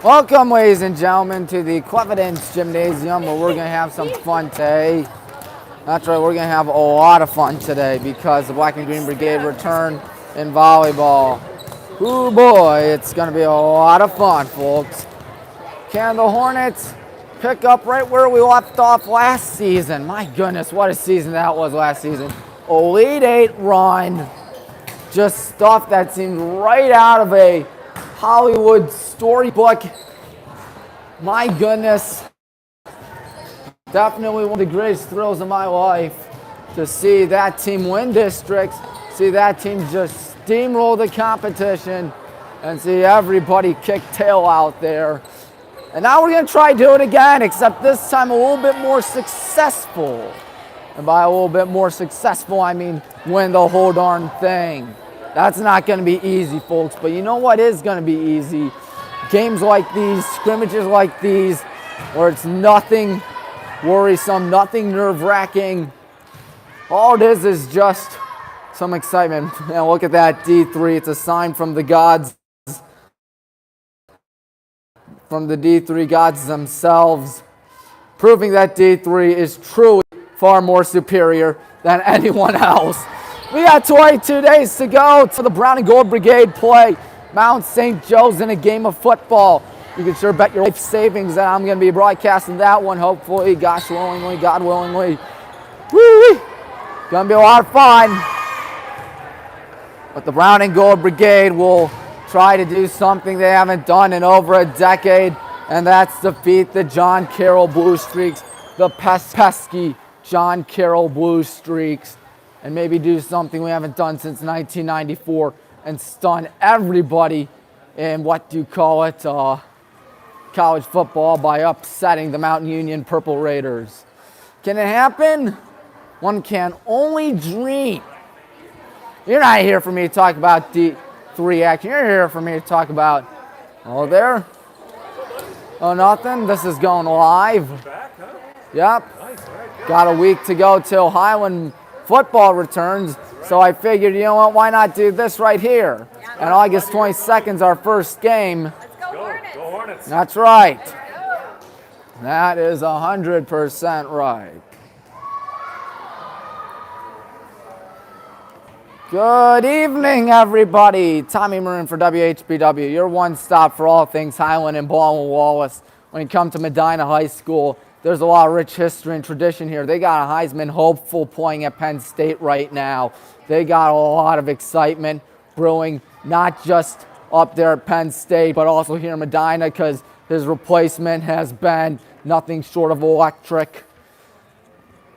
Welcome, ladies and gentlemen, to the Clevedence Gymnasium, where we're going to have some fun today. That's right, we're going to have a lot of fun today because the Black and Green Brigade return in volleyball. Ooh boy, it's going to be a lot of fun, folks. Can the Hornets pick up right where we left off last season? My goodness, what a season that was last season. Elite Eight run. Just stuff that seemed right out of a Hollywood storybook. My goodness. Definitely one of the greatest thrills of my life to see that team win districts, see that team just steamroll the competition, and see everybody kick tail out there. And now we're going to try to do it again, except this time a little bit more successful. And by a little bit more successful, I mean win the whole darn thing. That's not going to be easy, folks, but you know what is going to be easy? Games like these, scrimmages like these, where it's nothing worrisome, nothing nerve-wracking. All it is just some excitement. And look at that D3. It's a sign from the gods, from the D3 gods themselves, proving that D3 is truly far more superior than anyone else. We got 22 days to go to the Brown and Gold Brigade play Mount St. Joe's in a game of football. You can sure bet your life savings that I'm going to be broadcasting that one, hopefully, gosh willingly, God willingly. Woo-wee! Going to be a lot of fun. But the Brown and Gold Brigade will try to do something they haven't done in over a decade, and that's defeat the John Carroll Blue Streaks, the pesky John Carroll Blue Streaks, and maybe do something we haven't done since 1994 and stun everybody in what do you call it, college football by upsetting the Mountain Union Purple Raiders. Can it happen? One can only dream. You're not here for me to talk about D3 action. You're here for me to talk about, oh, there. Oh, nothing. This is going live. Yep. Got a week to go till Highland football returns, so I figured, you know what, why not do this right here? And August 22nd's our first game. Let's go Hornets. Go Hornets. That's right. That is 100% right. Good evening, everybody. Tommy Maroon for WHBW, your one stop for all things Highland and Ball and Wallace. When you come to Medina High School, there's a lot of rich history and tradition here. They got a Heisman hopeful playing at Penn State right now. They got a lot of excitement brewing, not just up there at Penn State, but also here in Medina, because his replacement has been nothing short of electric.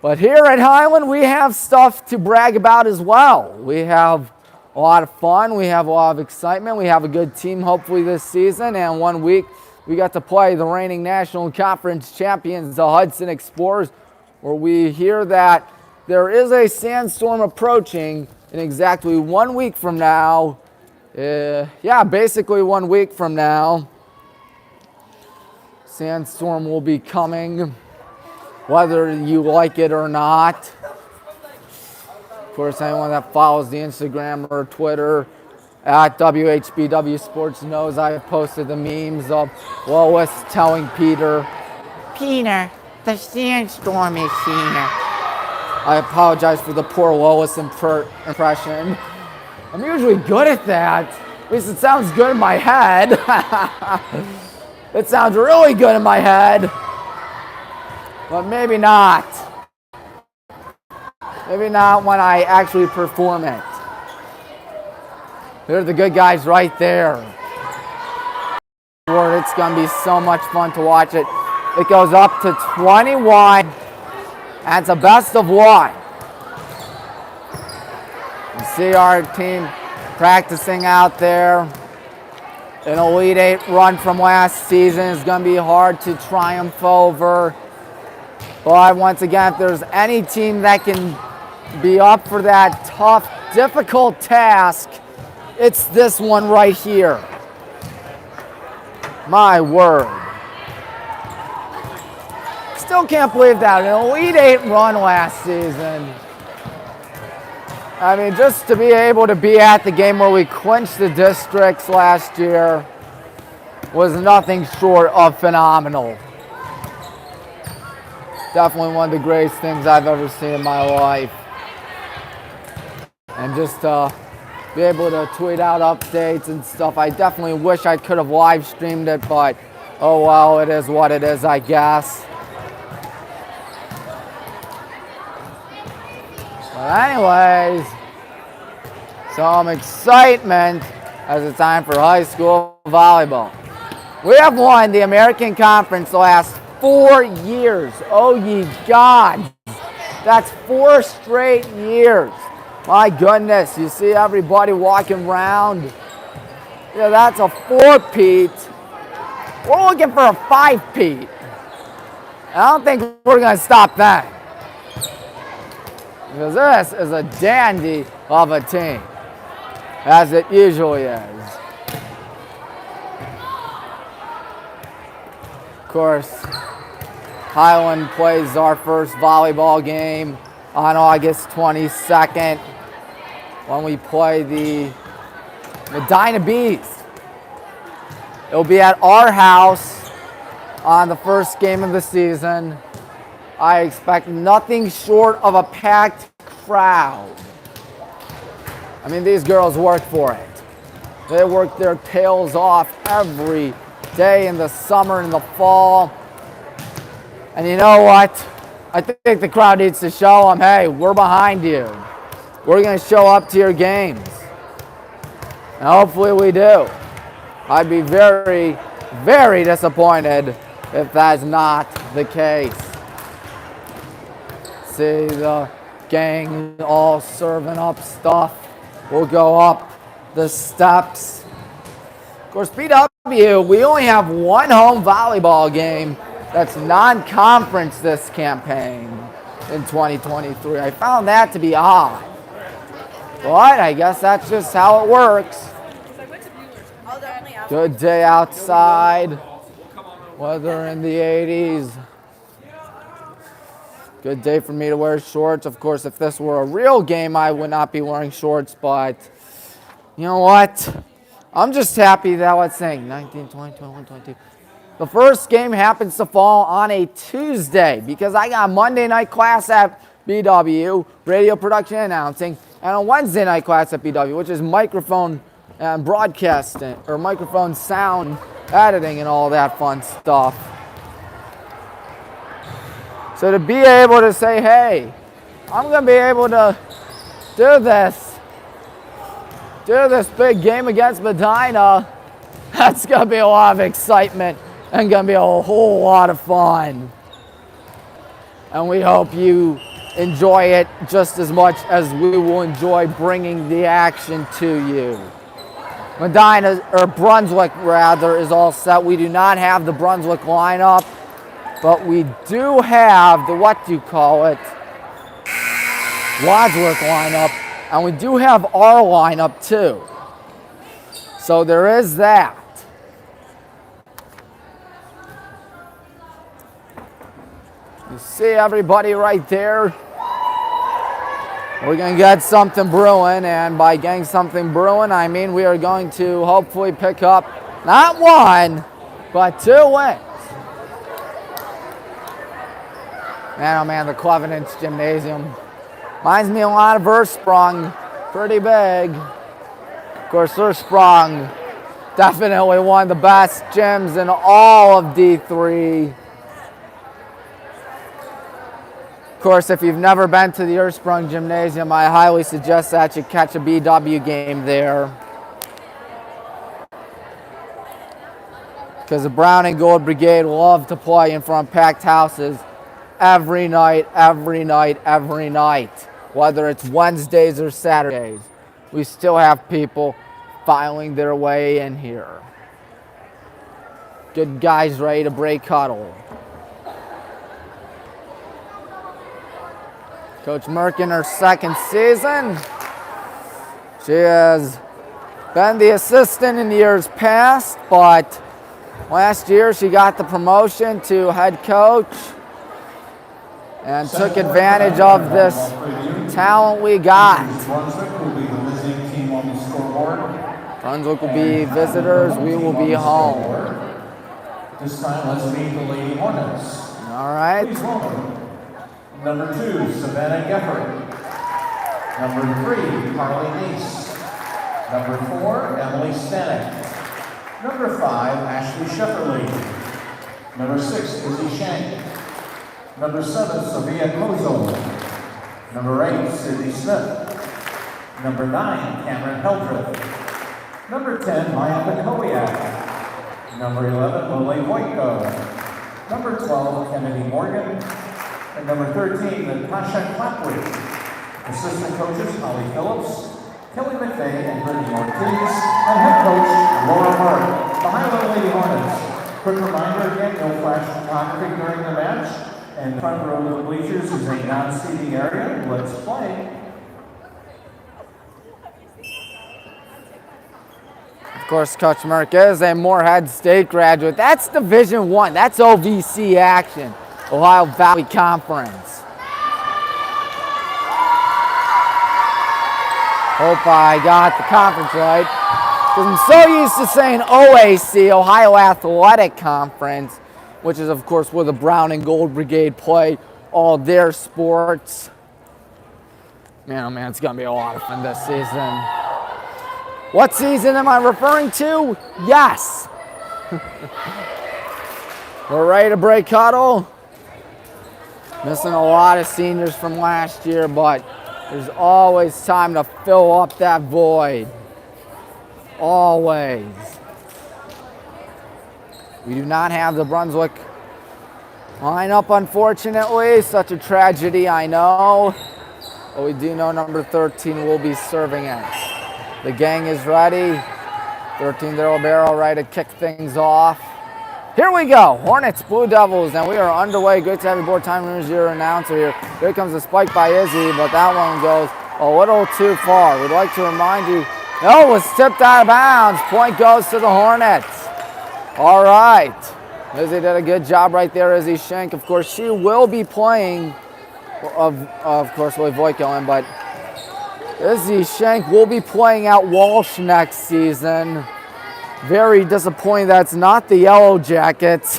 But here at Highland, we have stuff to brag about as well. We have a lot of fun. We have a lot of excitement. We have a good team, hopefully, this season. And 1 week, we got to play the reigning National Conference champions, the Hudson Explorers, where we hear that there is a sandstorm approaching in exactly 1 week from now. Basically 1 week from now. Sandstorm will be coming, whether you like it or not. Of course, anyone that follows the Instagram or Twitter at WHBW Sports knows I've posted the memes of Lois telling Peter, the sandstorm is here. I apologize for the poor Lois impression. I'm usually good at that. At least it sounds good in my head. It sounds really good in my head. But maybe not. Maybe not when I actually perform it. They're the good guys right there. It's going to be so much fun to watch it. It goes up to 21. And it's a best of one. You see our team practicing out there. An Elite Eight run from last season is going to be hard to triumph over. But once again, if there's any team that can be up for that tough, difficult task, it's this one right here. My word. Still can't believe that. An Elite Eight run last season. I mean, just to be able to be at the game where we clinched the districts last year was nothing short of phenomenal. Definitely one of the greatest things I've ever seen in my life. And just to be able to tweet out updates and stuff, I definitely wish I could have live streamed it, but oh well, it is what it is, I guess. But anyways, some excitement as it's time for high school volleyball. We have won the American Conference the last 4 years. Oh ye gods. That's 4 straight years. My goodness, you see everybody walking around. Yeah, that's a 4-peat. We're looking for a 5-peat. I don't think we're going to stop that. Because this is a dandy of a team, as it usually is. Of course, Highland plays our first volleyball game on August 22nd when we play the Medina Bees. It'll be at our house on the first game of the season. I expect nothing short of a packed crowd. I mean, these girls work for it. They work their tails off every day in the summer and the fall. And you know what? I think the crowd needs to show them, hey, we're behind you. We're going to show up to your games. And hopefully we do. I'd be very, very disappointed if that's not the case. See the gang all serving up stuff. We'll go up the steps. Of course, BW, we only have one home volleyball game that's non-conference this campaign in 2023. I found that to be odd. But I guess that's just how it works. Good day outside. Weather in the 80s. Good day for me to wear shorts. Of course, if this were a real game, I would not be wearing shorts. But you know what? I'm just happy that, let's say, 19, 20, 21, 22. The first game happens to fall on a Tuesday because I got a Monday night class at BW, radio production and announcing, and a Wednesday night class at BW, which is microphone and broadcasting, or microphone sound editing and all that fun stuff. So to be able to say, hey, I'm going to be able to do this big game against Medina, that's going to be a lot of excitement and going to be a whole lot of fun. And we hope you enjoy it just as much as we will enjoy bringing the action to you. Medina, or Brunswick rather, is all set. We do not have the Brunswick lineup, but we do have the, Wadsworth lineup, and we do have our lineup too. So there is that. You see everybody right there? We're going to get something brewing, and by getting something brewing, I mean we are going to hopefully pick up not 1, but 2 wins. Man, oh man, the Covenant's Gymnasium reminds me a lot of Ursprung. Pretty big. Of course, Ursprung, definitely one of the best gyms in all of D3. Of course, if you've never been to the Ursprung Gymnasium, I highly suggest that you catch a BW game there. Because the Brown and Gold Brigade love to play in front of packed houses every night, every night, every night. Whether it's Wednesdays or Saturdays, we still have people filing their way in here. Good guys ready to break huddle. Coach Merck in her second season. She has been the assistant in years past, but last year she got the promotion to head coach. and took advantage of this talent we got. Brunswick will be the visiting team on the scoreboard. Brunswick will be visitors. We will be home. This time, let's meet the Lady Hornets. All right. Please welcome number 2, Savannah Gefford. Number 3, Carly Nace. Number 4, Emily Stanek. Number 5, Ashley Shefferly. Number 6, Izzy Shank. Number 7, Sophia Kozel. Number 8, Sydney Smith. Number 9, Cameron Heldreth. Number 10, Maya Pakowiak. Number 11, Lily Voitko. Number 12, Kennedy Morgan. And number 13, Natasha Clapwood. Assistant coaches, Holly Phillips, Kelly McVeigh, and Brittany Ortiz. And head coach, Laura Hart. The Highland Lady Hornets. Quick reminder again, no flash photography during the match. And the front row of the bleachers is a non-seating area. Let's play. Of course, Coach Merck is a Moorhead State graduate. That's Division I. That's OVC action, Ohio Valley Conference. Hope I got the conference right, because I'm so used to saying OAC, Ohio Athletic Conference, which is, of course, where the Brown and Gold Brigade play all their sports. Man, oh man, it's going to be a lot of fun this season. What season am I referring to? Yes. We're ready to break huddle. Missing a lot of seniors from last year, but there's always time to fill up that void. Always. We do not have the Brunswick lineup, unfortunately. Such a tragedy, I know. But we do know number 13 will be serving it. The gang is ready. 13 Daryl Barrow ready to kick things off. Here we go. Hornets, Blue Devils, and we are underway. Great to have you aboard. Time Runners, your announcer here. Here comes the spike by Izzy, but that one goes a little too far. We'd like to remind you, no, it was tipped out of bounds. Point goes to the Hornets. All right. Izzy did a good job right there. Izzy Shank, of course, she will be playing, of course, with Voitko in, but Izzy Shank will be playing at Walsh next season. Very disappointing that's not the Yellow Jackets.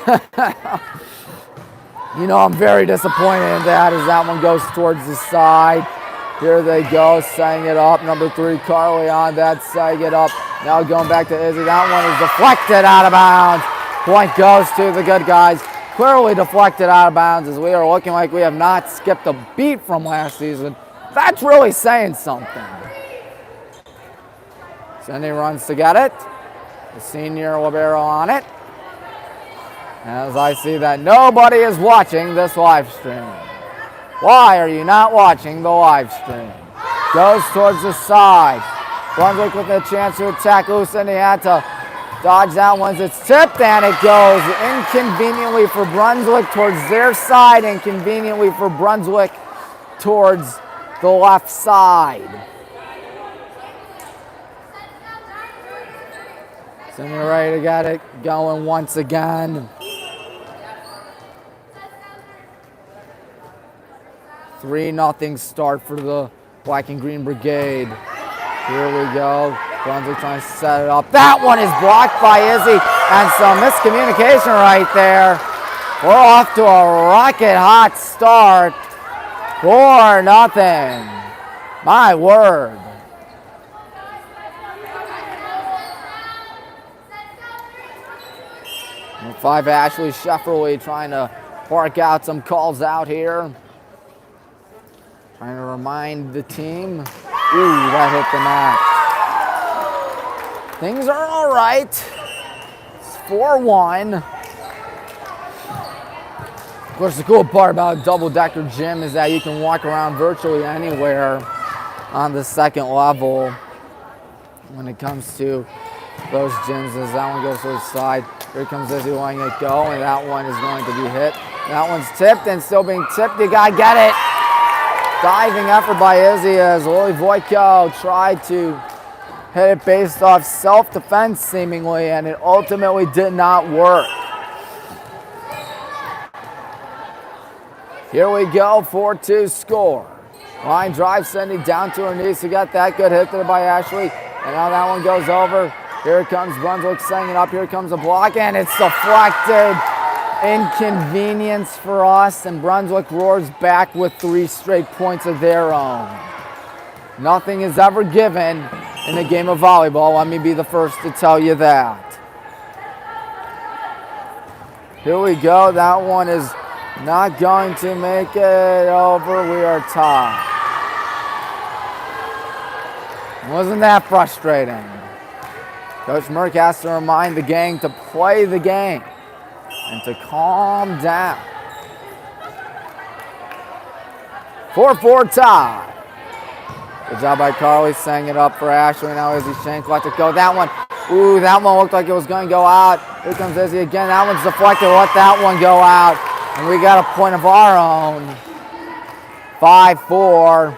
You know, I'm very disappointed in that as that one goes towards the side. Here they go, setting it up. Number 3, Carly on that, setting it up. Now going back to Izzy. That one is deflected out of bounds. Point goes to the good guys. Clearly deflected out of bounds as we are looking like we have not skipped a beat from last season. That's really saying something. Cindy runs to get it. The senior libero on it. As I see that nobody is watching this live stream. Why are you not watching the live stream? Goes towards the side. Brunswick with a chance to attack. Cindy had to dodge that once it's tipped, and it goes inconveniently for Brunswick towards their side, inconveniently for Brunswick towards the left side. So you're ready to get it going once again. 3-0 start for the Black and Green Brigade. Here we go. Brunswick trying to set it up. That one is blocked by Izzy, and some miscommunication right there. We're off to a rocket hot start. 4-0. My word. 5, Ashley Shefferly trying to bark out some calls out here. Trying to remind the team. Ooh, that hit the mat. Things are all right. It's 4-1. Of course, the cool part about a double-decker gym is that you can walk around virtually anywhere on the second level when it comes to those gyms. As that one goes to the side, here comes Izzy letting it go, and that one is going to be hit. That one's tipped and still being tipped. You gotta get it. Diving effort by Izzy as Lily Voitko tried to hit it based off self-defense seemingly, and it ultimately did not work. Here we go, 4-2 score. Line drive, sending down to her knees. She got that good hit there by Ashley. And now that one goes over. Here comes Brunswick setting it up. Here comes a block, and it's deflected. Inconvenience for us, and Brunswick roars back with 3 straight points of their own. Nothing is ever given in a game of volleyball. Let me be the first to tell you that. Here we go. That one is not going to make it over. We are tied. Wasn't that frustrating? Coach Merck has to remind the gang to play the game and to calm down. 4-4 tie. Good job by Carly, setting it up for Ashley. Now Izzy Shank let it go. That one, ooh, that one looked like it was going to go out. Here comes Izzy again. That one's deflected. Let that one go out. And we got a point of our own. 5-4.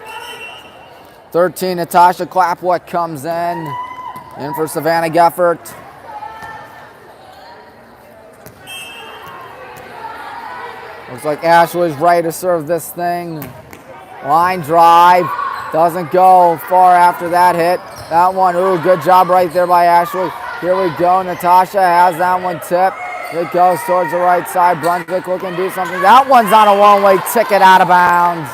13, Natasha Clapwick comes in for Savannah Geffert. Looks like Ashley's ready to serve this thing. Line drive. Doesn't go far after that hit. That one, ooh, good job right there by Ashley. Here we go. Natasha has that one tipped. It goes towards the right side. Brunswick looking to do something. That one's on a one-way ticket out of bounds.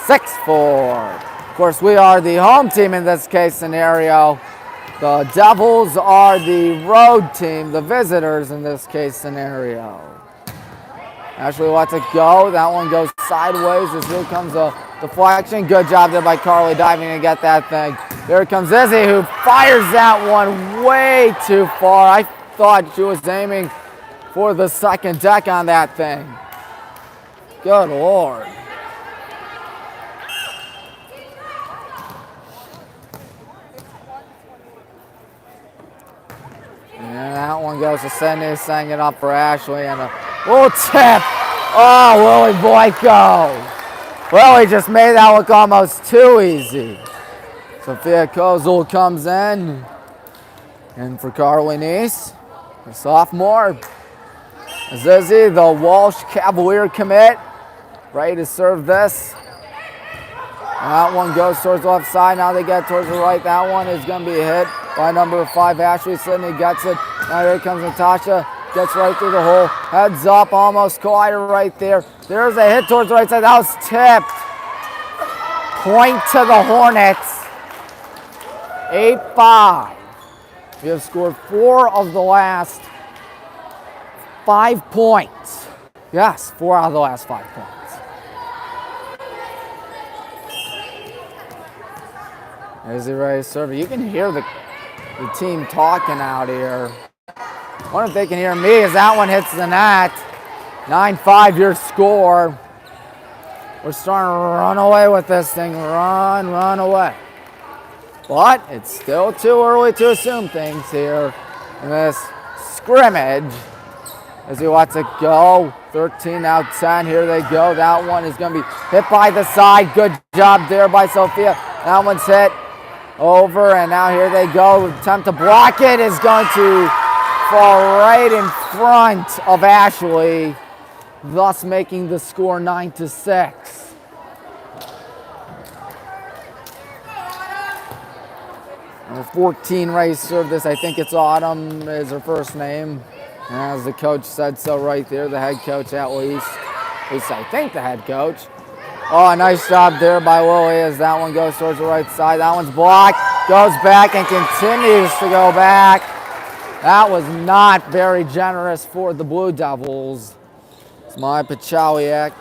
6-4. Of course, we are the home team in this case scenario. The Devils are the road team, the visitors in this case scenario. Ashley lets it go. That one goes sideways as here comes a deflection. Good job there by Carly diving to get that thing. There comes Izzy, who fires that one way too far. I thought she was aiming for the second deck on that thing. Good Lord. And that one goes to Sydney, setting it up for Ashley, and a little tip. Oh, Lily Boyko. Lily just made that look almost too easy. Sophia Kozel comes in. And for Carly Neese, the sophomore. Zizzy, the Walsh Cavalier commit, ready to serve this. And that one goes towards the left side. Now they get towards the right. That one is going to be hit by number 5, Ashley. Sydney gets it. Now here comes Natasha. Gets right through the hole. Heads up, almost collided right there. There's a hit towards the right side. That was tipped. Point to the Hornets. 8-5. We have scored 4 of the last 5 points. Yes, 4 out of the last 5 points. Is he ready to serve it? You can hear the team talking out here. I wonder if they can hear me as that one hits the net. 9-5 your score. We're starting to run away with this thing. Run away. But it's still too early to assume things here in this scrimmage. As he lets it go. 13 out 10. Here they go. That one is going to be hit by the side. Good job there by Sophia. That one's hit over, and now here they go. Attempt to block it is going to fall right in front of Ashley, thus making the score 9-6. Number 14 ready to serve this. I think it's Autumn is her first name. And as the coach said so right there, the head coach at least. At least I think the head coach. Oh, nice job there by Lily as that one goes towards the right side. That one's blocked, goes back and continues to go back. That was not very generous for the Blue Devils. Smiley Pachawiak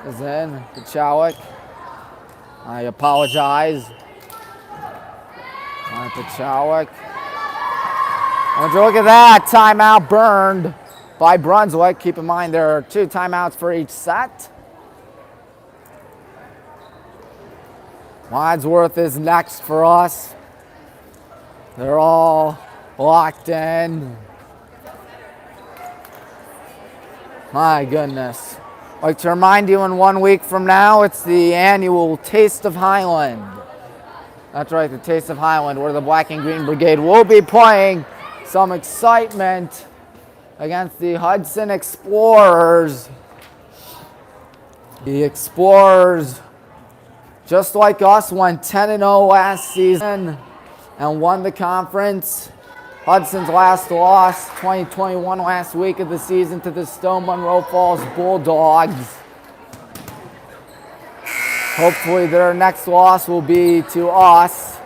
is in. Pachawiak. I apologize. Smiley Pachawiak. Would you look at that? Timeout burned by Brunswick. Keep in mind there are 2 timeouts for each set. Wadsworth is next for us. They're all locked in. My goodness. I'd like to remind you in 1 week from now, it's the annual Taste of Highland. That's right, the Taste of Highland, where the Black and Green Brigade will be playing some excitement against the Hudson Explorers. The Explorers, just like us, went 10-0 last season and won the conference. Hudson's last loss, 2021, last week of the season to the Stone Monroe Falls Bulldogs. Hopefully their next loss will be to us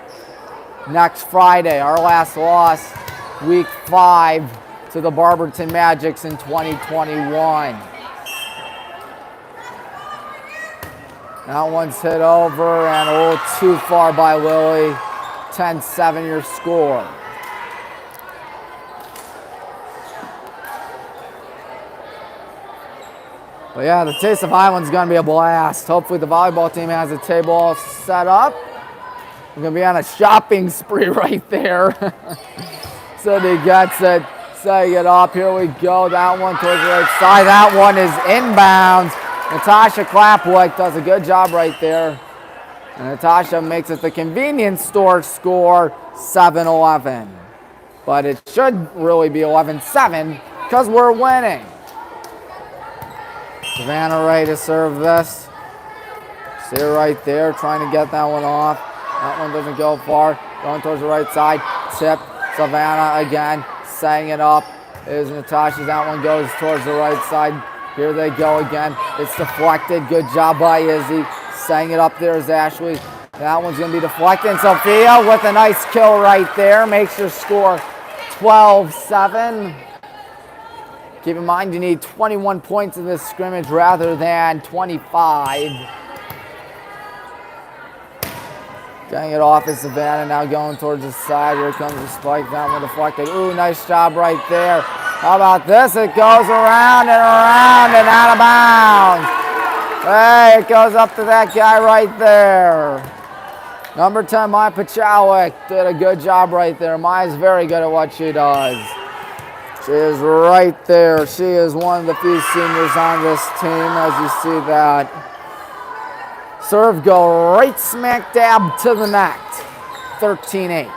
next Friday. Our last loss, week 5, to the Barberton Magics in 2021. That one's hit over and a little too far by Lily. 10-7 your score. But yeah, the Taste of Highland's going to be a blast. Hopefully the volleyball team has a table all set up. We're going to be on a shopping spree right there. Cindy gets it, setting it up. Here we go. That one towards the right side. That one is inbounds. Natasha Clapwick does a good job right there. And Natasha makes it the convenience store score, 7-11. But it should really be 11-7 because we're winning. Savannah ready to serve this. See her right there, trying to get that one off. That one doesn't go far. Going towards the right side. Tip. Savannah again, setting it up. Is Natasha. That one goes towards the right side. Here they go again. It's deflected. Good job by Izzy. Setting it up there is Ashley. That one's going to be deflected. And Sophia with a nice kill right there. Makes your score 12-7. Keep in mind you need 21 points in this scrimmage rather than 25. Getting it off is Savannah. Now going towards the side. Here comes the spike. That one deflected. Ooh, nice job right there. How about this? It goes around and around and out of bounds. Hey, it goes up to that guy right there. Number 10, Maya Pachalik, did a good job right there. Maya's very good at what she does. She is right there. She is one of the few seniors on this team, as you see that. Serve go right smack dab to the net. 13-8.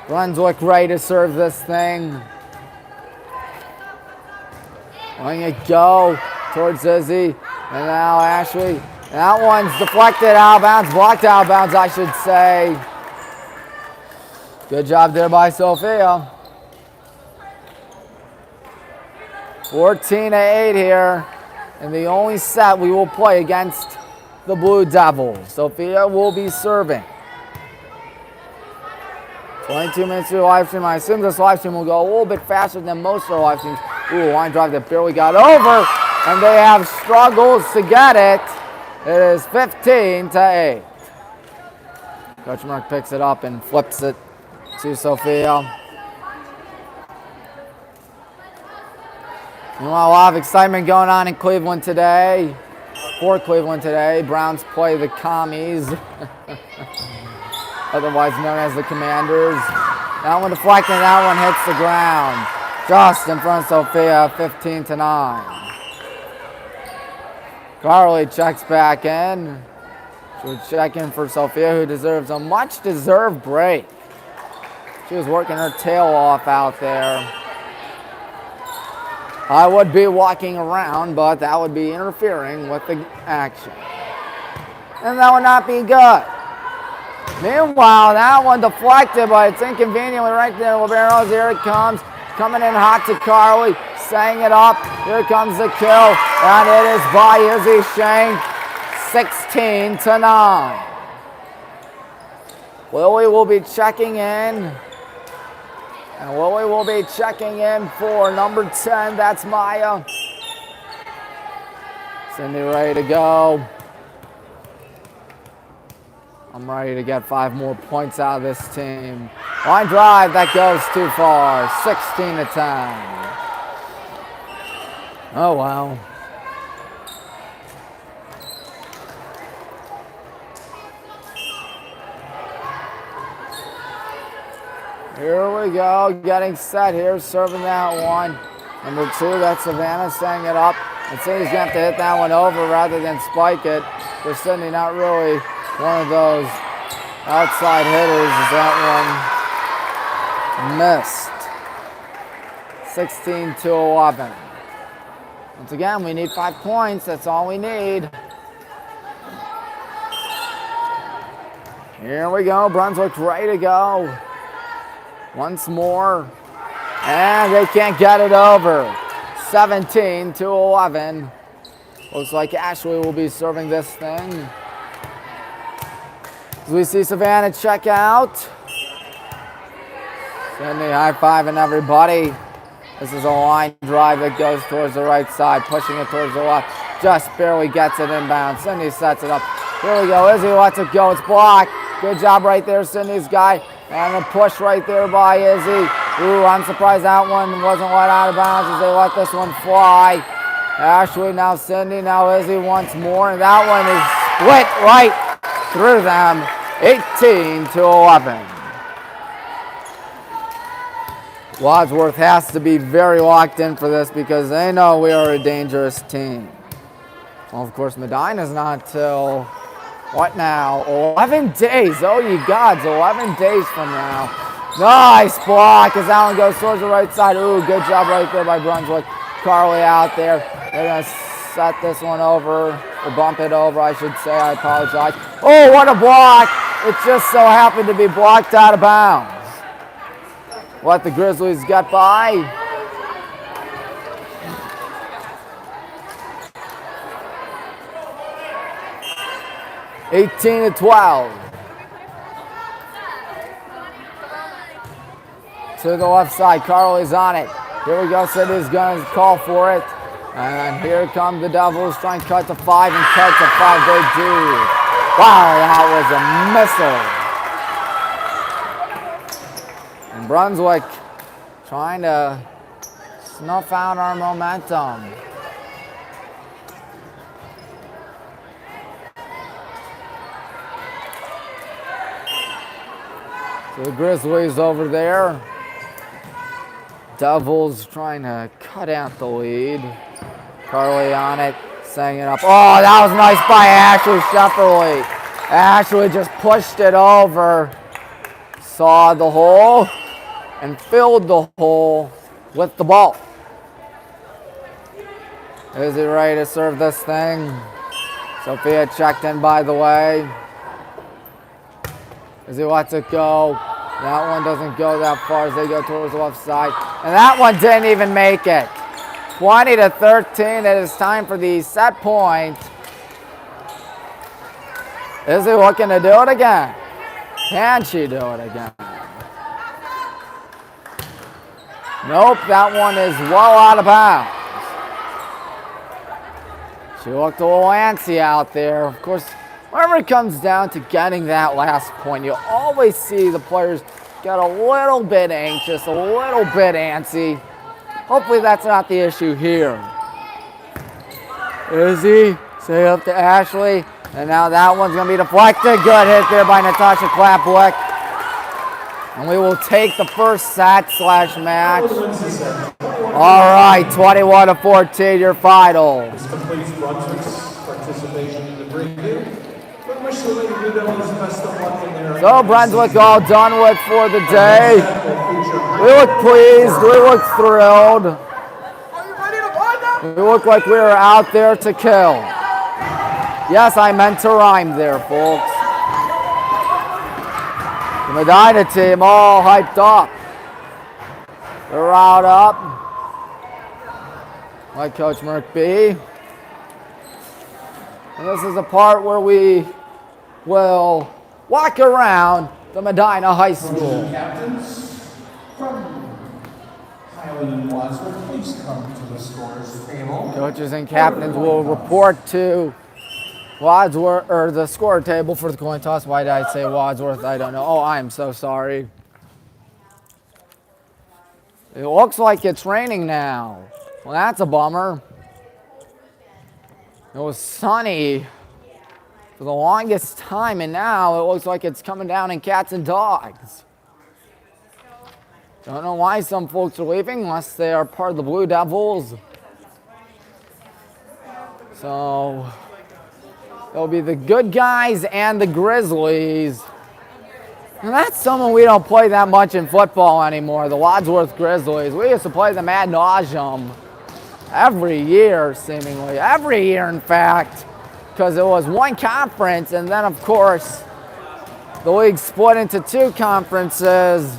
Brunswick ready to serve this thing. Letting it go towards Izzy. And now Ashley. That one's deflected out of bounds, blocked out of bounds, I should say. Good job there by Sophia. 14-8 here. And the only set we will play against the Blue Devils. Sophia will be serving. 22 minutes through the live stream. I assume this live stream will go a little bit faster than most of our live streams. Ooh, line drive that barely got over. And they have struggles to get it. It is 15-8. Coach Mark picks it up and flips it to Sophia. Meanwhile, a lot of excitement going on in Cleveland today. For Cleveland today, Browns play the Commies, otherwise known as the Commanders. That one deflected, that one hits the ground. Just in front of Sophia, 15-9. Carly checks back in. She'll check in for Sophia, who deserves a much-deserved break. She was working her tail off out there. I would be walking around, but that would be interfering with the action. And that would not be good. Meanwhile, that one deflected, but it's inconveniently right there. Liberos, here it comes. Coming in hot to Carly, setting it up. Here comes the kill, and it is by Izzy Shank, 16-9. Lily will be checking in. And Lily will be checking in for number 10. That's Maya. Cindy ready to go. I'm ready to get 5 more points out of this team. Line drive, that goes too far. 16-10. Oh, wow. Here we go, getting set here, serving that one. Number 2, that's Savannah setting it up. And Cindy's going to have to hit that one over rather than spike it. For Cindy, not really one of those outside hitters, as that one missed. 16-11. Once again, we need 5 points. That's all we need. Here we go. Brunswick ready to go. Once more. And they can't get it over. 17-11. Looks like Ashley will be serving this thing. As we see Savannah check out. Sydney high-fiving everybody. This is a line drive that goes towards the right side, pushing it towards the left. Just barely gets it inbound. Sydney sets it up. Here we go. Izzy lets it go. It's blocked. Good job right there, Sydney's guy. And a push right there by Izzy. Ooh, I'm surprised that one wasn't let out of bounds as they let this one fly. Ashley, now Sydney, now Izzy once more. And that one is split right through them. 18-11. Wadsworth has to be very locked in for this because they know we are a dangerous team. Well, of course, Medina's not till, what now? 11 days. Oh, you gods, 11 days from now. Nice block as that one goes towards the right side. Ooh, good job right there by Brunswick. Carly out there. They're going to set this one over, or bump it over, I should say. I apologize. Oh, what a block. It just so happened to be blocked out of bounds. Let the Grizzlies get by. (18-12). To the left side, Carly's on it. Here we go, Sydney's going to call for it. And here come the Devils trying to cut to 5 and cut to 5. They do. Wow, that was a missile. And Brunswick trying to snuff out our momentum. So the Grizzlies over there. Devils trying to cut out the lead. Carly on it, setting it up. Oh, that was nice by Ashley Shefferly. Ashley just pushed it over, saw the hole, and filled the hole with the ball. Is he ready to serve this thing? Sophia checked in, by the way. As he lets it go. That one doesn't go that far as they go towards the left side. And that one didn't even make it. 20-13, it is time for the set point. Is he looking to do it again? Can she do it again? Nope, that one is well out of bounds. She looked a little antsy out there. Of course, whenever it comes down to getting that last point, you always see the players get a little bit anxious, a little bit antsy. Hopefully that's not the issue here. Izzy, say up to Ashley. And now that one's going to be deflected. Good hit there by Natasha Klaplick. And we will take the first set/match. All right, 21-14, your final. This completes Brunswick's participation in the preview. We wish the Lady Blue Devils best of luck in their... So Brunswick all done with for the day. We look pleased. We look thrilled. We look like we were out there to kill. Yes, I meant to rhyme there, folks. The Medina team all hyped up. They're riled up. Like Coach McBee. And this is the part where we will walk around the Medina High School. Captains from Highland and Wadsworth, please come to the scorers table. Coaches and captains will report to Wadsworth, or the score table for the coin toss. Why did I say Wadsworth? I don't know. Oh, I'm so sorry. It looks like it's raining now. Well, that's a bummer. It was sunny for the longest time, and now it looks like it's coming down in cats and dogs. Don't know why some folks are leaving unless they are part of the Blue Devils. So it'll be the good guys and the Grizzlies. And that's someone we don't play that much in football anymore, the Wadsworth Grizzlies. We used to play them ad nauseum. every year, seemingly. Every year, in fact, because it was one conference, and then, of course, the league split into two conferences.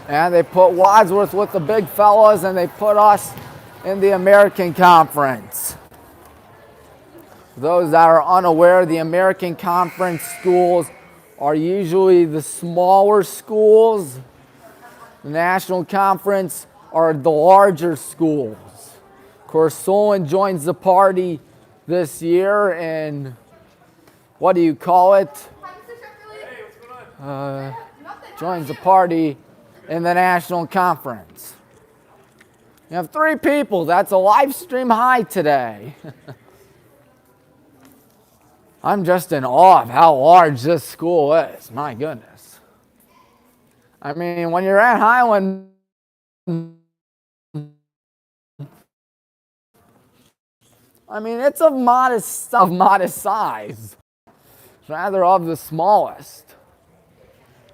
And they put Wadsworth with the big fellas, and they put us in the American Conference. For those that are unaware, the American Conference schools are usually the smaller schools. The National Conference are the larger schools. Of course, Solon joins the party this year in, what do you call it? Joins the party in the National Conference. You have 3 people. That's a live stream high today. I'm just in awe of how large this school is. My goodness. I mean, when you're at Highland, I mean, it's of modest size. It's rather of the smallest.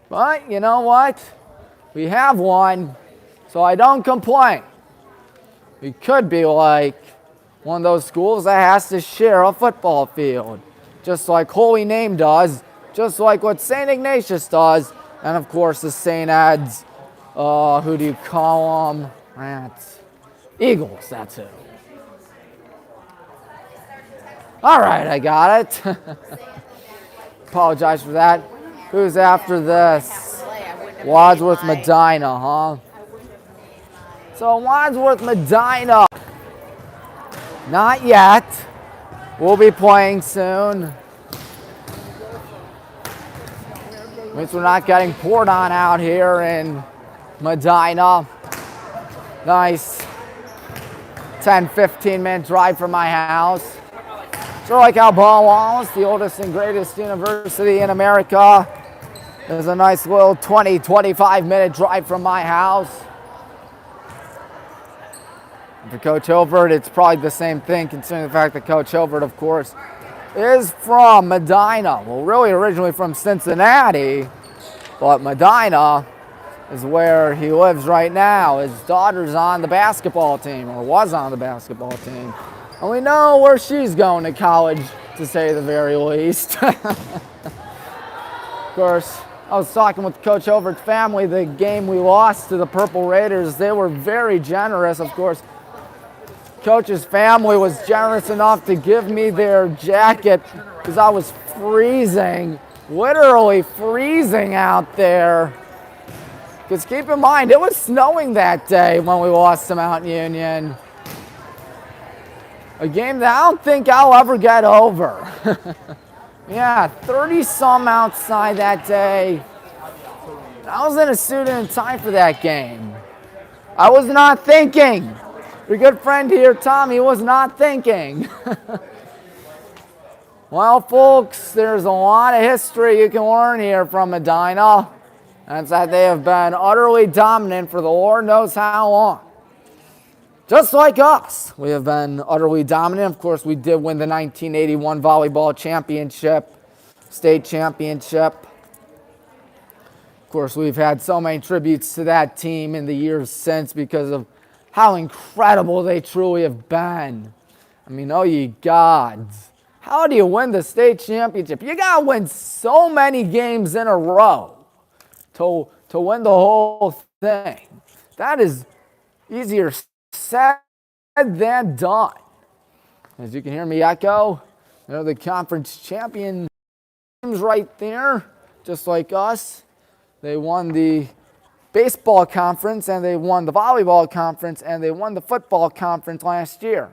But you know what? We have one, so I don't complain. We could be like one of those schools that has to share a football field, just like Holy Name does, just like what St. Ignatius does, and of course the St. Ed's, who do you call them? Rats. Eagles, that's it. All right, I got it. Apologize for that. Who's after this? Wadsworth Medina, huh? So Wadsworth Medina, not yet. We'll be playing soon. Means we're not getting poured on out here in Medina. Nice 10-15 minute drive from my house. Sort of like how Wallace, the oldest and greatest university in America, there's a nice little 20-25 minute drive from my house. And for Coach Hilbert, it's probably the same thing, considering the fact that Coach Hilbert, of course, is from Medina. Well, really originally from Cincinnati, but Medina is where he lives right now. His daughter's on the basketball team, or was on the basketball team. And we know where she's going to college, to say the very least. Of course, I was talking with Coach Hilbert's family the game we lost to the Purple Raiders. They were very generous. Of course, Coach's family was generous enough to give me their jacket because I was freezing, literally freezing out there. Because keep in mind, it was snowing that day when we lost to Mount Union. A game that I don't think I'll ever get over. Yeah, 30-some outside that day. I was in a suit and tie for that game. I was not thinking. Your good friend here, Tommy, was not thinking. Well, folks, there's a lot of history you can learn here from Medina. That's that they have been utterly dominant for the Lord knows how long. Just like us, we have been utterly dominant. Of course, we did win the 1981 volleyball championship, state championship. Of course, we've had so many tributes to that team in the years since because of how incredible they truly have been. I mean, oh ye gods. How do you win the state championship? You got to win so many games in a row to win the whole thing. That is easier said than done. As you can hear me echo, they're the conference champions right there, just like us. They won the baseball conference, and they won the volleyball conference, and they won the football conference last year.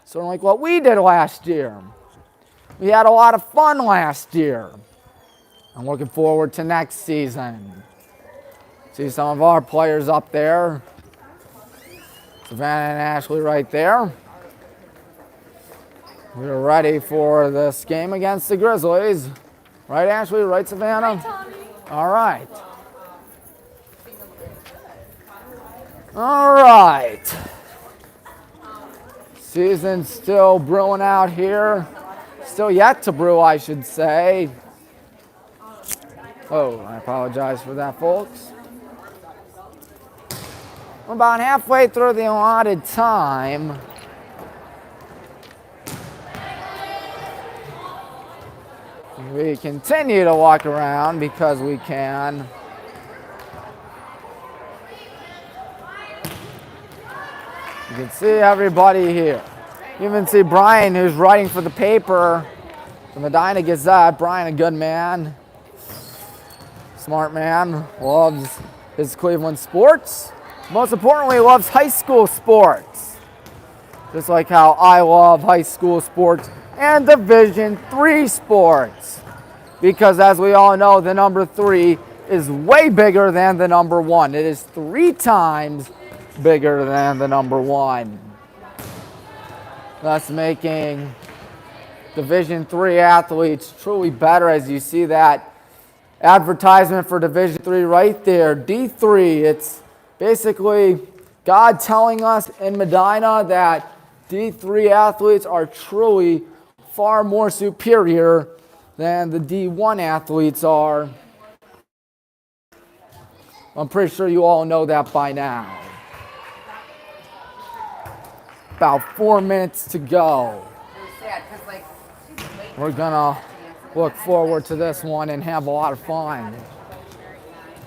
Sort of like what we did last year. We had a lot of fun last year. I'm looking forward to next season. See some of our players up there. Savannah and Ashley right there. We're ready for this game against the Grizzlies. Right, Ashley? Right, Savannah? Hi, Tommy. All right. All right. Season's still brewing out here. Still yet to brew, I should say. Oh, I apologize for that, folks. We're about halfway through the allotted time. We continue to walk around because we can. You can see everybody here. You even see Brian, who's writing for the paper. The Medina Gazette. Brian, a good man. Smart man. Loves his Cleveland sports. Most importantly, loves high school sports. Just like how I love high school sports and Division III sports. Because as we all know, the number 3 is way bigger than the number 1. It is 3 times bigger than the number 1. Thus making Division III athletes truly better, as you see that advertisement for Division III right there. D3, it's basically God telling us in Medina that D3 athletes are truly far more superior than the D1 athletes are. I'm pretty sure you all know that by now. About 4 minutes to go. We're gonna look forward to this one and have a lot of fun.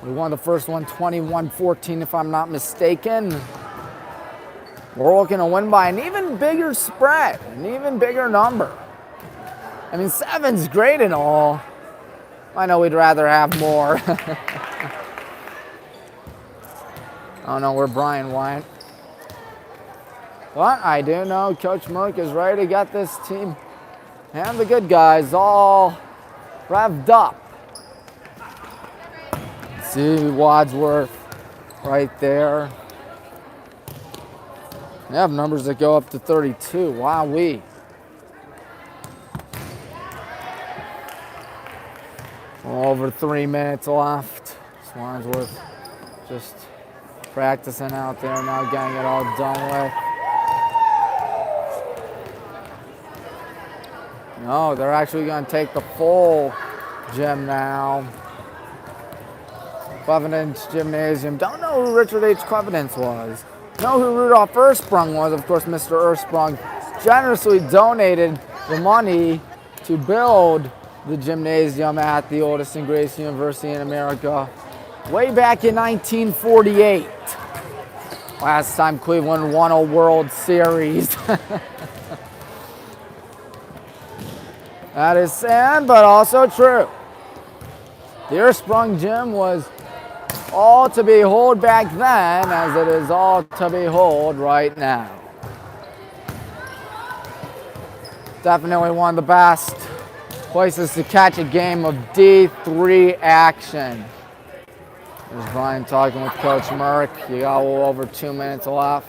We won the first one 21-14 if I'm not mistaken. We're looking to win by an even bigger spread, an even bigger number. I mean, 7's great and all. I know we'd rather have more. I don't know where Brian went. But I do know Coach Merck is ready to get this team and the good guys all revved up. See Wadsworth right there. They have numbers that go up to 32. Wowee. Over 3 minutes left. Wadsworth just practicing out there now, getting it all done with. No, they're actually going to take the full gym now. Cleveland's Gymnasium. Don't know who Richard H. Cleveland's was. Know who Rudolph Ersprung was. Of course, Mr. Ersprung generously donated the money to build the gymnasium at the oldest and greatest university in America way back in 1948. Last time Cleveland won a World Series. That is sad, but also true. The Ersprung Gym was all to behold back then, as it is all to behold right now. Definitely one of the best places to catch a game of D3 action. There's Brian talking with Coach Merck. You got a little over 2 minutes left.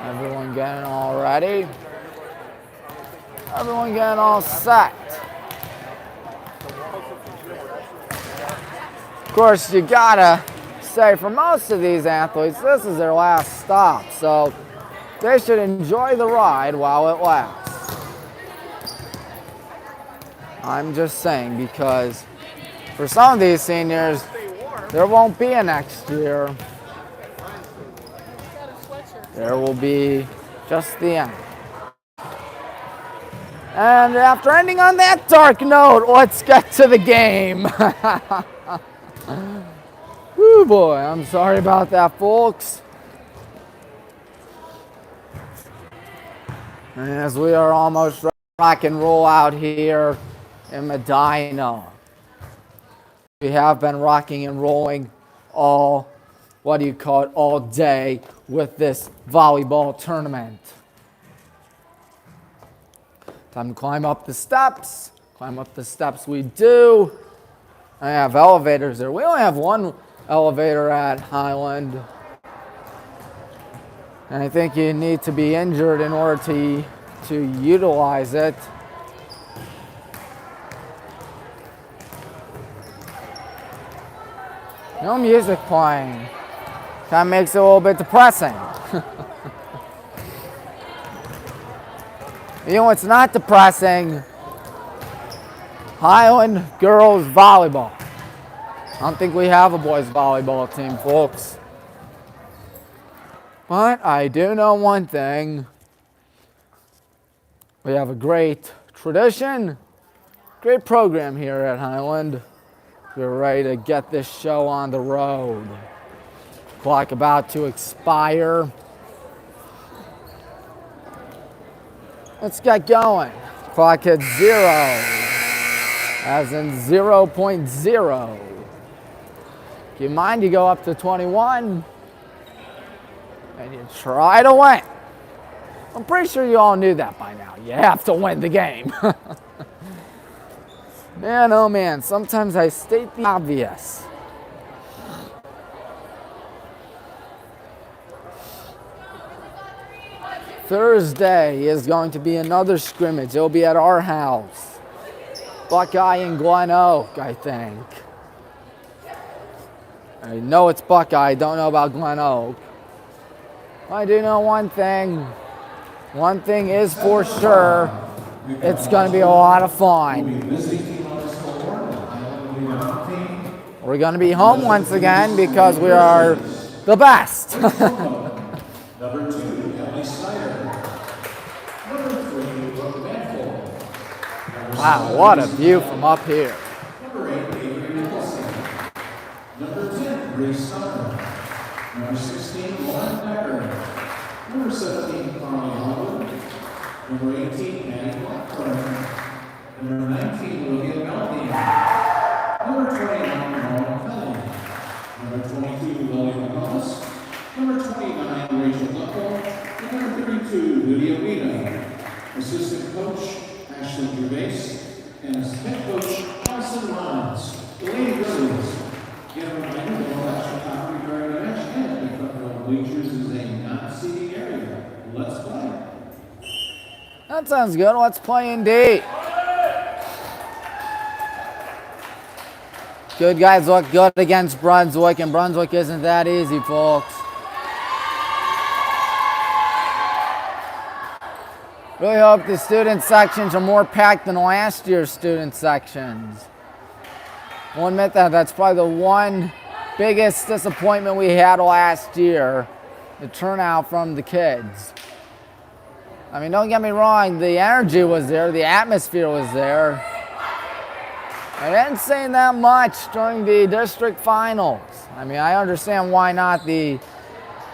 Everyone getting all ready. Everyone getting all set. Of course, you gotta say for most of these athletes, this is their last stop, so they should enjoy the ride while it lasts. I'm just saying, because for some of these seniors, there won't be a next year. There will be just the end. And after ending on that dark note, let's get to the game. Woo boy, I'm sorry about that, folks. And as we are almost ready to rock and roll out here in Medina, we have been rocking and rolling all day with this volleyball tournament. Time to climb up the steps. Climb up the steps we do. I have elevators there. We only have one elevator at Highland. And I think you need to be injured in order to utilize it. No music playing. Kind of makes it a little bit depressing. You know what's not depressing? Highland girls volleyball. I don't think we have a boys volleyball team, folks. But I do know one thing. We have a great tradition, great program here at Highland. We're ready to get this show on the road. Clock about to expire. Let's get going. Clock hits 0, as in 0.0. If you mind, you go up to 21, and you try to win. I'm pretty sure you all knew that by now. You have to win the game. Man, oh man, sometimes I state the obvious. Thursday is going to be another scrimmage. It'll be at our house. Buckeye and Glen Oak, I think. I know it's Buckeye, don't know about Glen Oak. I do know one thing. One thing is for sure, it's going to be a lot of fun. We're going to be home once again because we are the best. Number 2, Emily Snyder. Number 3, Brooke Manful. Wow, what a view from up here. Number 8, Avery Nicholson. Number 10, Grace Summer. Number 16, Lauren Becker. Number 17, Carly Holland. Number 18, Annie Blackburn. Number 19, Olivia Melvin. Number 21, Norman Kelly. Number 22, Lily McComas. Number 29, Rachel Buckle. And number 32, Lydia Wiener. Assistant coach, Ashley Gervais. And head coach, Allison Lyons. The Lady Grizzlies. Get a reminder that all action property during the match and the front row bleachers is a non-seating area. Let's play. That sounds good. Let's play indeed. Good guys look good against Brunswick, and Brunswick isn't that easy, folks. Really hope the student sections are more packed than last year's student sections. I'll admit that that's probably the one biggest disappointment we had last year, the turnout from the kids. I mean, don't get me wrong, the energy was there, the atmosphere was there. I didn't say that much during the district finals. I mean, I understand why not the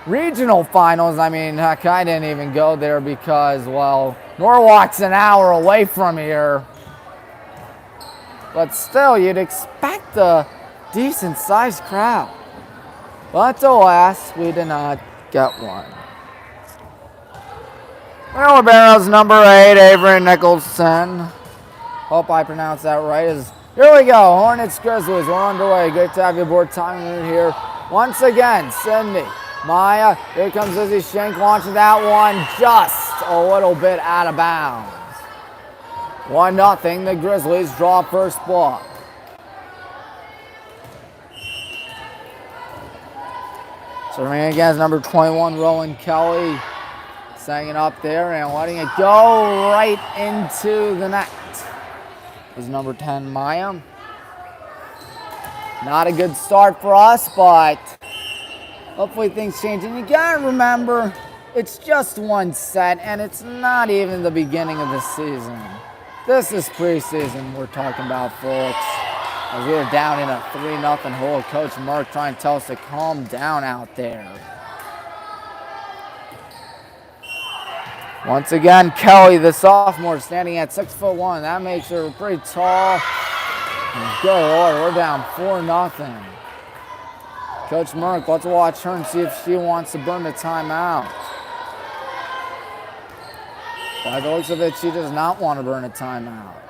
regional finals. I mean, heck, I didn't even go there because, well, Norwalk's an hour away from here. But still, you'd expect a decent-sized crowd. But alas, we did not get one. Wheelbarrows number 8, Avery Nicholson. Hope I pronounced that right. Here we go, Hornets, Grizzlies, we're underway. Great to have you aboard. Time here once again. Sydney, Maya, here comes Izzy Schenk launching that one just a little bit out of bounds. 1-0, the Grizzlies draw first block. Serving against number 21, Rowan Kelly. Setting it up there and letting it go right into the net. Is number 10, Maya. Not a good start for us, but hopefully things change. And you gotta remember, it's just one set, and it's not even the beginning of the season. This is preseason we're talking about, folks. As we were down in a 3-0 hole, Coach Mark trying to tell us to calm down out there. Once again, Kelly, the sophomore, standing at 6'1". That makes her pretty tall. And good Lord, we're down 4-0. Coach Merck, let's watch her and see if she wants to burn the timeout. By the looks of it, she does not want to burn a timeout.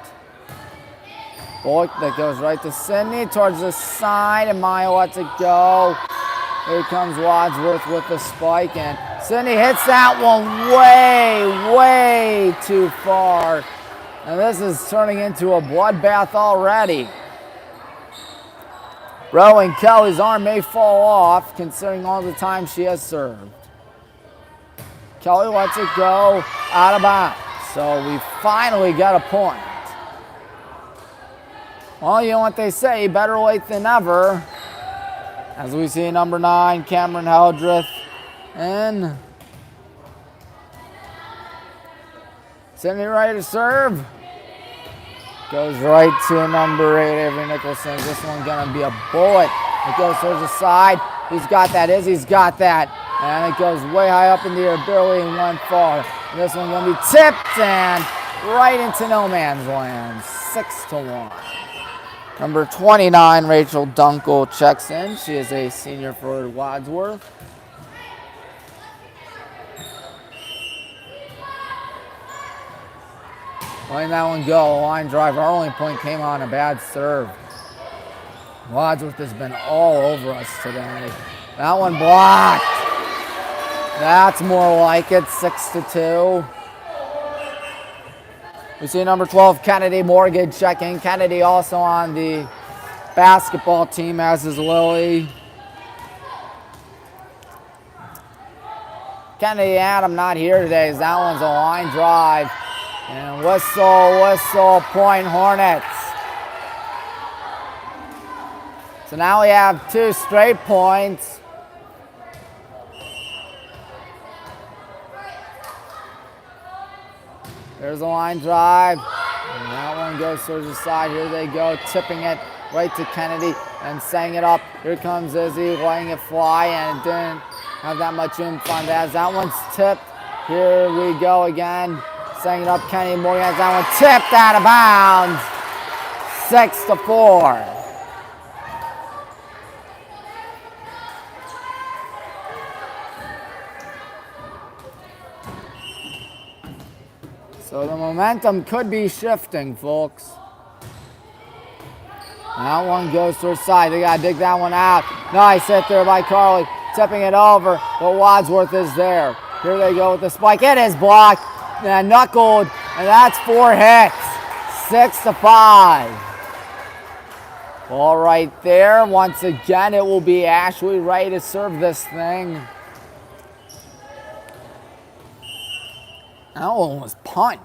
Bullock, that goes right to Sydney towards the side, and Maya lets it go. Here comes Wadsworth with the spike, and Sydney hits that one way too far. And this is turning into a bloodbath already. Rowan Kelly's arm may fall off, considering all the time she has served. Kelly lets it go out of bounds. So we finally got a point. Well, you know what they say, better late than never. As we see number 9, Cameron Heldreth, And Sydney ready to serve. Goes right to number 8, Avery Nicholson. This one's gonna be a bullet. It goes towards the side. Who's got that? Izzy's got that. And it goes way high up in the air, barely in one far. And this one's gonna be tipped and right into no man's land. 6-1. Number 29, Rachel Dunkel checks in. She is a senior for Wadsworth. Letting that one go, line drive. Our only point came on a bad serve. Wadsworth has been all over us today. That one blocked. That's more like it, 6-2. We see number 12, Kennedy Morgan checking. Kennedy also on the basketball team, as is Lily. Kennedy Adam not here today, as that one's a line drive. And whistle, point Hornets. So now we have 2 straight points. There's a line drive. And that one goes towards the side. Here they go, tipping it right to Kennedy and setting it up. Here comes Izzy, letting it fly, and it didn't have that much oomph on that. That one's tipped. Here we go again. Setting it up, Kennedy Morgan has that one tipped out of bounds. 6-4. So the momentum could be shifting, folks. That one goes to her side. They got to dig that one out. Nice hit there by Carly. Tipping it over, but Wadsworth is there. Here they go with the spike. It is blocked. And knuckled, and that's 4 hits. 6-5. Ball right there. Once again, it will be Ashley ready to serve this thing. That one was punched.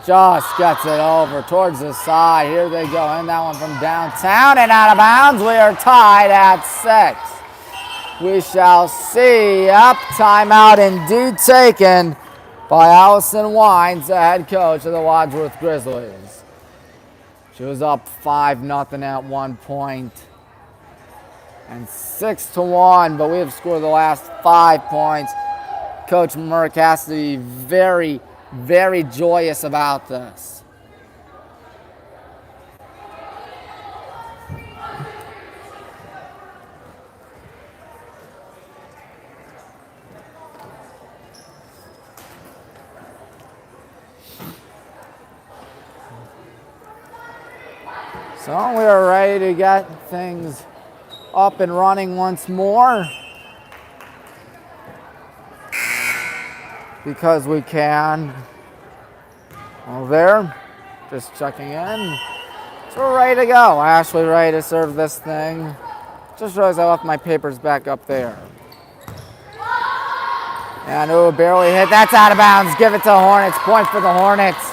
Just gets it over towards the side. Here they go, and that one from downtown and out of bounds. We are tied at 6. We shall see. Yep, timeout indeed taken by Allison Wines, the head coach of the Wadsworth Grizzlies. She was up 5-0 at one point and 6-1, but we have scored the last 5 points. Coach Merck has to be very, very joyous about this. So we are ready to get things up and running once more, because we can. Well, there, just checking in. So we're ready to go. Ashley ready to serve this thing. Just realized I left my papers back up there. And ooh, barely hit. That's out of bounds. Give it to the Hornets. Point for the Hornets.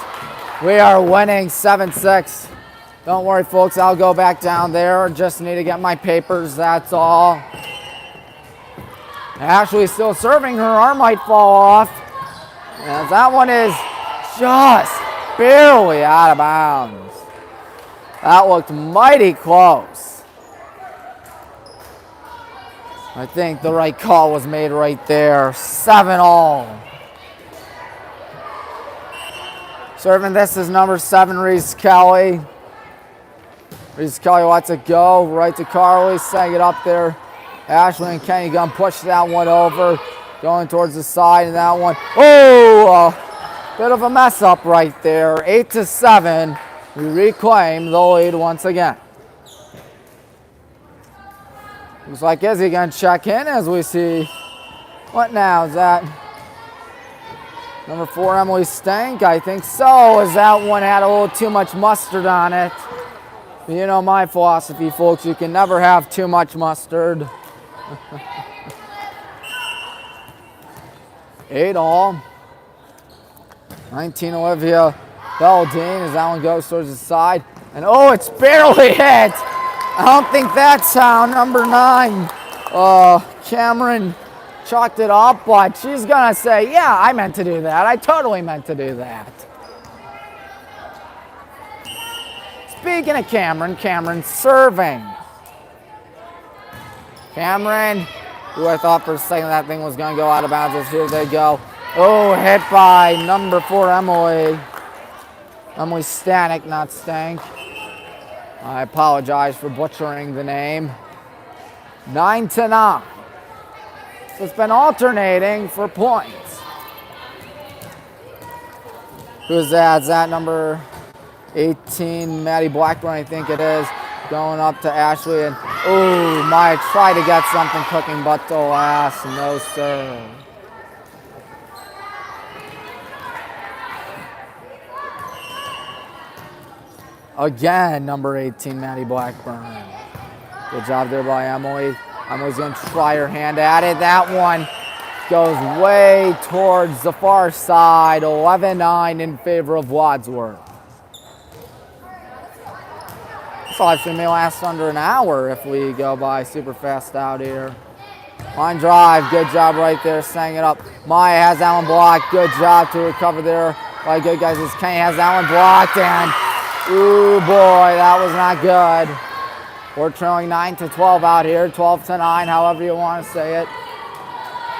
We are winning 7-6. Don't worry, folks, I'll go back down there. Just need to get my papers, that's all. Ashley's still serving. Her arm might fall off. And that one is just barely out of bounds. That looked mighty close. I think the right call was made right there. 7-all. Serving this is number 7, Reese Kelly. Reese Kelly lets it go right to Carly, setting it up there. Ashley and Kenny gonna push that one over, going towards the side, and that one, oh, a bit of a mess up right there. 8-7, we reclaim the lead once again. Looks like Izzy gonna check in as we see, what now, is that number 4, Emily Stank? I think so, as that one had a little too much mustard on it. You know my philosophy, folks, you can never have too much mustard. 8-all. 19, Olivia Belladine, as that one goes towards the side. And oh, it's barely hit. I don't think that's how number 9, Cameron chalked it up, but she's gonna say, yeah, I meant to do that. I totally meant to do that. Speaking of Cameron, Cameron's serving. Cameron, who I thought for a second that thing was gonna go out of bounds, as here they go. Oh, hit by number 4, Emily. Emily Stanek, not Stank. I apologize for butchering the name. 9-9. So it's been alternating for points. Who's that? Is that number 18, Maddie Blackburn, I think it is. Going up to Ashley, and oh, Maya tried to get something cooking, but alas, no sir. Again, number 18, Maddie Blackburn. Good job there by Emily. Emily's going to try her hand at it. That one goes way towards the far side. 11-9 in favor of Wadsworth. This live stream may last under an hour if we go by super fast out here. Line drive, good job right there, setting it up. Maya has that one blocked. Good job to recover there by good guys. As Kenny has that one blocked, and ooh boy, that was not good. We're trailing 9-12 out here, 12-9, however you want to say it.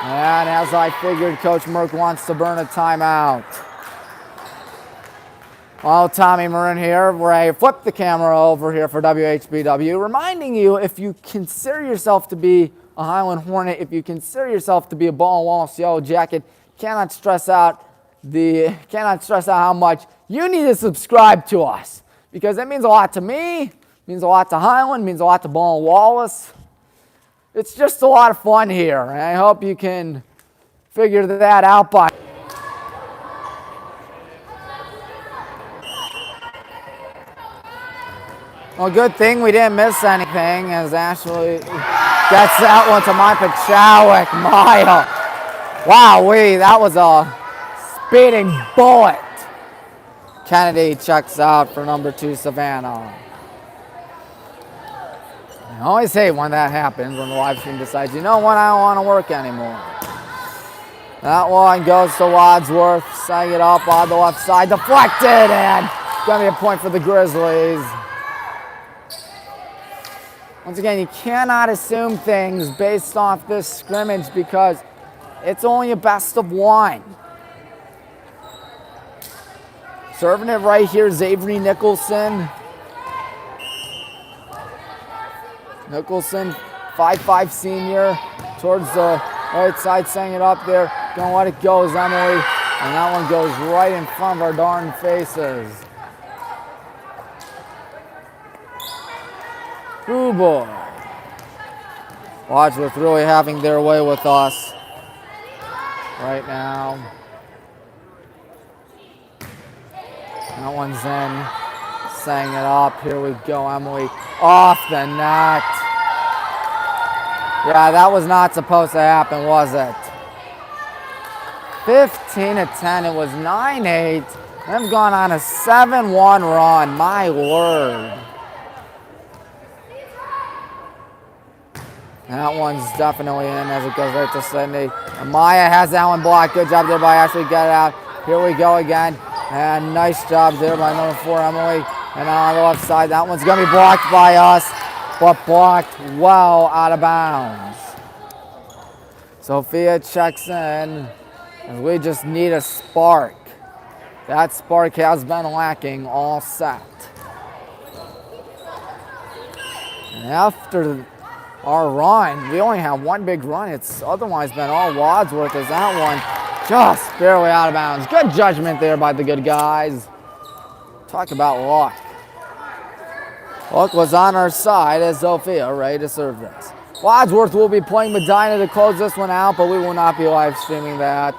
And as I figured, Coach Merck wants to burn a timeout. Well, Tommy Marin here, where I flip the camera over here for WHBW, reminding you, if you consider yourself to be a Highland Hornet, if you consider yourself to be a Ball and Wallace Yellow Jacket, cannot stress out how much you need to subscribe to us, because it means a lot to me, means a lot to Highland, means a lot to Ball and Wallace. It's just a lot of fun here, and I hope you can figure that out by. Well, good thing we didn't miss anything, as Ashley gets that one to my Pachowick. Maya. Wowee, that was a speeding bullet. Kennedy checks out for number 2, Savannah. I always hate when that happens, when the live stream decides, you know what, I don't want to work anymore. That one goes to Wadsworth, setting it up on the left side, deflected, and it's going to be a point for the Grizzlies. Once again, you cannot assume things based off this scrimmage because it's only a best of 1. Serving it right here, Xavier Nicholson. Nicholson, 5'5" senior, towards the right side, setting it up there. Don't let it go, is Emily. And that one goes right in front of our darn faces. Ooh boy. Wadsworth really having their way with us right now. That one's in, setting it up. Here we go, Emily. Off the net. Yeah, that was not supposed to happen, was it? 15-10, it was 9-8. They've gone on a 7-1 run, my word. That one's definitely in as it goes right to Sydney. And Maya has that one blocked. Good job there by Ashley. Get it out. Here we go again. And nice job there by number 4, Emily. And on the left side, that one's going to be blocked by us, but blocked well out of bounds. Sophia checks in, and we just need a spark. That spark has been lacking all set. And after our run, we only have one big run. It's otherwise been all Wadsworth, as that one just barely out of bounds. Good judgment there by the good guys. Talk about luck. Luck was on our side as Sophia ready to serve this. Wadsworth will be playing Medina to close this one out, but we will not be live streaming that.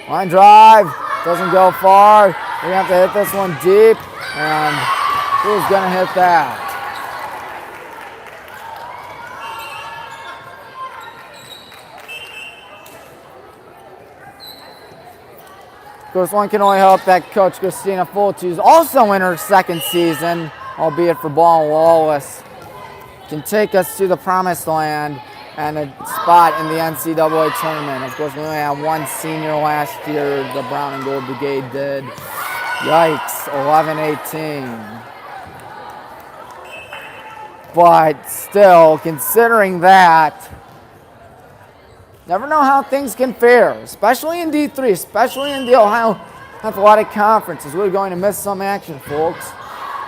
Line drive, doesn't go far. We have to hit this one deep, and who's gonna hit that? Of course, one can only hope that Coach Christina Fulch, who's also in her second season, albeit for Ball and Wallace, can take us to the promised land and a spot in the NCAA tournament. Of course, we only had one senior last year, the Brown and Gold Brigade did. Yikes, 11-18. But still, considering that, never know how things can fare, especially in D3, especially in the Ohio Athletic Conference, as we're going to miss some action, folks.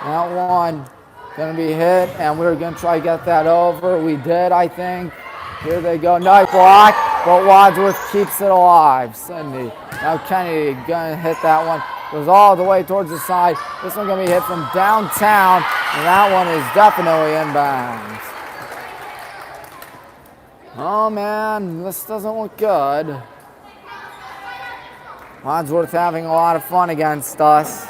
That one going to be hit, and we're going to try to get that over. We did, I think. Here they go. Nice block, but Wadsworth keeps it alive. Cindy. Now Kennedy going to hit that one. Goes all the way towards the side. This one going to be hit from downtown, and that one is definitely inbounds. Oh, man, this doesn't look good. Wadsworth having a lot of fun against us.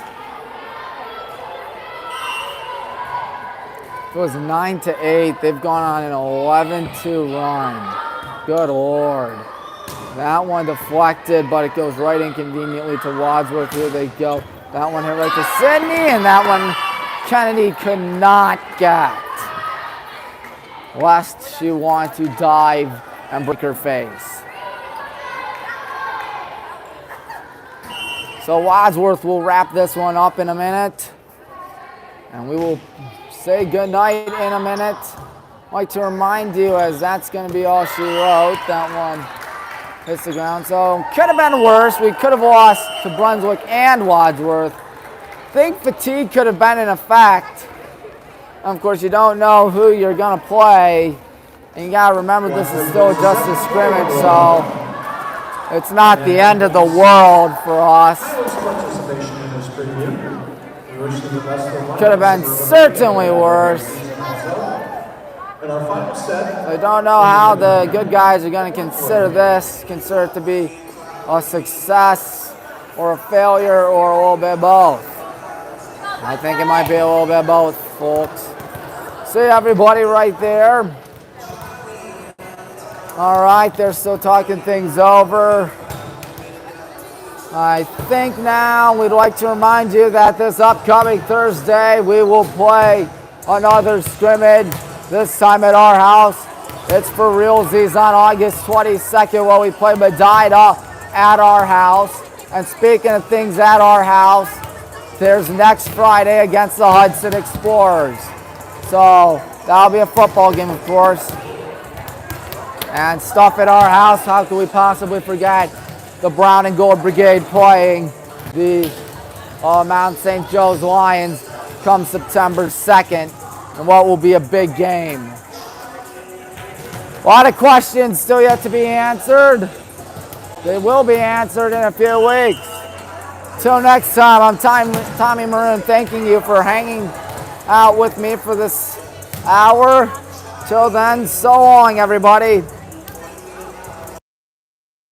It was 9-8. They've gone on an 11-2 run. Good Lord. That one deflected, but it goes right inconveniently to Wadsworth. Here they go. That one hit right to Sydney, and that one Kennedy could not get. Lest she wanted to dive and break her face. So Wadsworth will wrap this one up in a minute. And we will say goodnight in a minute. I'd like to remind you, as that's going to be all she wrote, that one hits the ground. So could have been worse. We could have lost to Brunswick and Wadsworth. I think fatigue could have been in effect. Of course, you don't know who you're going to play. And you got to remember, this is still just a scrimmage, so it's not the end of the world for us. Could have been certainly worse. I don't know how the good guys are going to consider this. Consider it to be a success or a failure or a little bit both. I think it might be a little bit both, folks. See everybody right there. All right, they're still talking things over. I think now we'd like to remind you that this upcoming Thursday we will play another scrimmage, this time at our house. It's for realsies on August 22nd where we play Medina at our house. And speaking of things at our house, there's next Friday against the Hudson Explorers. So that'll be a football game, of course. And stuff at our house, how could we possibly forget the Brown and Gold Brigade playing the Mount St. Joe's Lions come September 2nd, and what will be a big game. A lot of questions still yet to be answered. They will be answered in a few weeks. Till next time, I'm Tommy Maroon, thanking you for hanging out with me for this hour. Till then, so long, everybody.